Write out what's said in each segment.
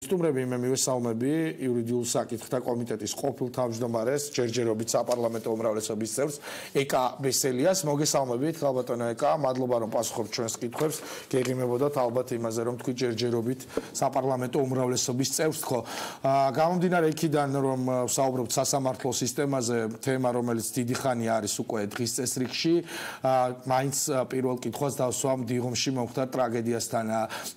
სტუმრები მე მივესალმები იურიდიულ საკითხთა კომიტეტის ყოფილ თავმჯდომარეს, ჯერჯერობით საპარლამენტო უმრავლესობის წევრს ეკა ბესელიას. მოგესალმებით, ხალბატონო ეკა, მადლობა რომ პასუხობთ ჩვენს კითხვებს. გეგმებოდათ ალბათ იმაზე რომ თქვი ჯერჯერობით საპარლამენტო უმრავლესობის წევრს ხო. გამომდინარე იქიდან რომ ვსაუბრობთ სასამართლო სისტემაზე, თემა რომელიც დიდი ხანი არის უკვე დღის წესრიგში, მაინც პირველ კითხვას დავსვამ დიღომში მომხდარ ტრაგედიასთან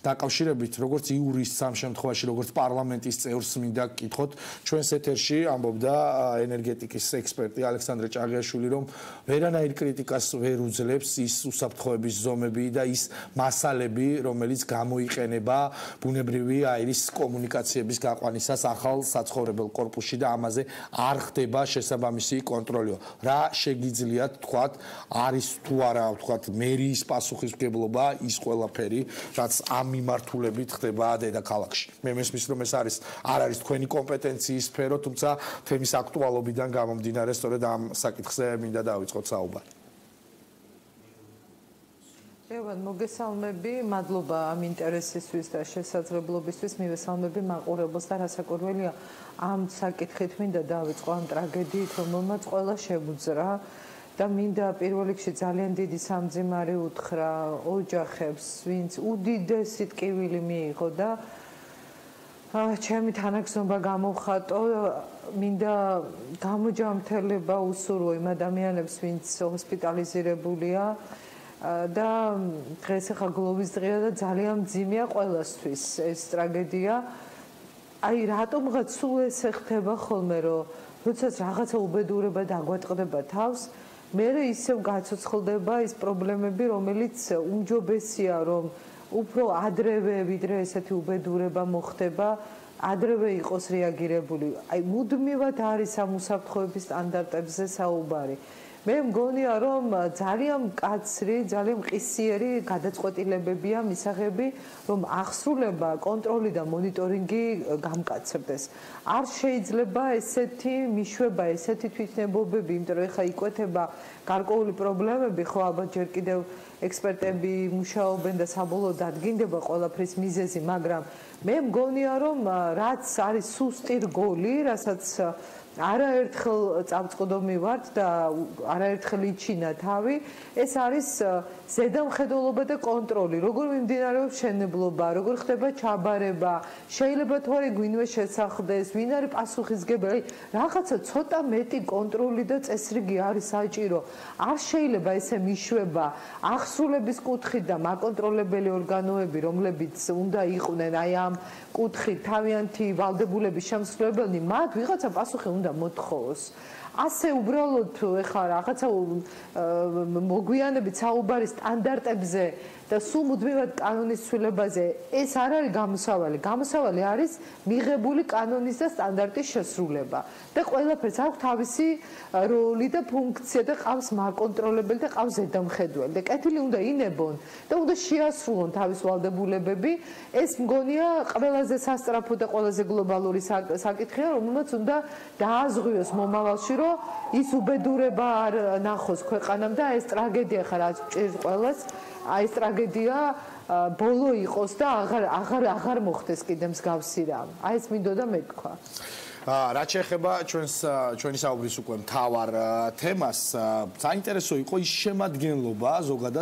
დაკავშირებით, როგორც იურისტს ამ შემთხვევაში, როგორც პარლამენტის წევრს მინდა გკითხოთ. ჩვენს ეთერში ამბობდა ენერგეტიკის ექსპერტი ალექსანდრე ჭაღიაშვილი, რომ ვერანაირ კრიტიკას ვერ უძლებს ის უსაფრთხოების ზომები და ის მასალები, რომელიც გამოიყენება ბუნებრივი აირის კომუნიკაციების გაყვანისას ახალ საცხოვრებელ კორპუსში და ამაზე არ ხდება შესაბამისი კონტროლიო. რა შეგიძლიათ თქვათ, არის თუ არა თქვათ მერიის პასუხისმგებლობა ის ყველაფერი, რაც ამ მიმართულებით ხდება დედაქალაქში. მე მესმის რომ ეს არ არის თქვენი კომპეტენციის სფერო, თუმცა თემის აქტუალობიდან გამომდინარე, სწორედ ამ საკითხზე მინდა დავიწყოთ საუბარი. მოგესალმები, მადლობა ამ ინტერესისთვის და შესაძლებლობისთვის, მივესალმები მაყურებელს და რასაკვირველია ამ საკითხით მინდა დავიწყო ამ ტრაგედიით, რომელმაც ყველა შეგვძრა და მინდა პირველ რიგში ძალიან დიდი სამძიმარი უთხრა ოჯახებს, ვინც უდიდესი ტკივილი მიიღო და ჩემი თანაგზნობა გამოვხატო, მინდა გამოჯანმრთელება უსურვო იმ ადამიანებს, ვინც ჰოსპიტალიზირებულია და დღეს ახლა გლოვის დღეა და ძალიან მძიმეა ყველასთვის ეს ტრაგედია. აი რატომღაც სულ ესე ხდება ხოლმე, რომ როდესაც რაღაცა უბედურება დაგვატყდება თავს, მე ისევ გაცოცხლდება ის პრობლემები, რომელიც უმჯობესია, რომ უფრო ადრევე ვიდრე ესეთი უბედურება მოხდება, ადრევე იყოს რეაგირებული. აი მუდმივად არის ამ უსაფრთხოების სტანდარტებზე საუბარი. მე მგონია რომ ძალიან მკაცრი, ძალიან მყისიერი გადაწყვეტილებებია მისაღები, რომ აღსრულება, კონტროლი და მონიტორინგი გამკაცრდეს. არ შეიძლება ესეთი მიშვება, ესეთი თვითნებობები, იმიტომ რომ ეხლა იკვეთება გარკვეული პრობლემები, ხო ალბათ ჯერ კიდევ ექსპერტები მუშაობენ და საბოლოოდ დადგინდება ყველაფრის მიზეზი, მაგრამ მე მგონია რომ რაც არის სუსტი რგოლი, რასაც არაერთხელ წავწყდომი ვართ და არაერთხელ იჩინა თავი, ეს არის ზედამხედველობა და კონტროლი. როგორ მიმდინარეობს მშენებლობა, როგორ ხდება ჩაბარება, შეიძლება თუ არა გვინმე შესახდეს, ვინ არის პასუხისმგებელი, რაღაცა ცოტა მეტი კონტროლი და წესრიგი არის საჭირო. არ შეიძლება ესე მიშვება აღსრულების კუთხით და მაკონტროლებელი ორგანოები, რომლებიც უნდა იყვნენ აი ამ კუთხით თავიანთი ვალდებულების შემსრულებელი, მათ ვიღაცა პასუხი უნდა მოთხოვოს. ასე უბრალოდ ეხლა რაღაცა მოგვიანებით საუბარი სტანდარტებზე და სულ მუდმივად კანონის ცვლილებაზე, ეს არ არის გამოსავალი. გამოსავალი არის მიღებული კანონის და სტანდარტის შესრულება. და ყველაფერს აქვს თავისი როლი და ფუნქცია და ყავს მაკონტროლებელი და ყავს ზედამხედველი. და კეთილი უნდა ინებონ და უნდა შეასრულონ თავის ვალდებულებები. ეს მგონია ყველაზე სასწრაფო და ყველაზე გლობალური საკითხია, რომელმაც უნდა დააზღვიოს მომავალში, რომ ის უბედურება არ ნახოს ქვეყანამ და ეს ტრაგედია ხარ რაც ჭირს ყველას. აი ეს ტრაგედია ბოლო იყოს და აღარ მოხდეს კიდე მსგავსი რამ. აი ეს მინდოდა მეთქვა. რაც შეეხება ჩვენი საუბრის უკვე მთავარ თემას, საინტერესო იყო ის შემადგენლობა ზოგადად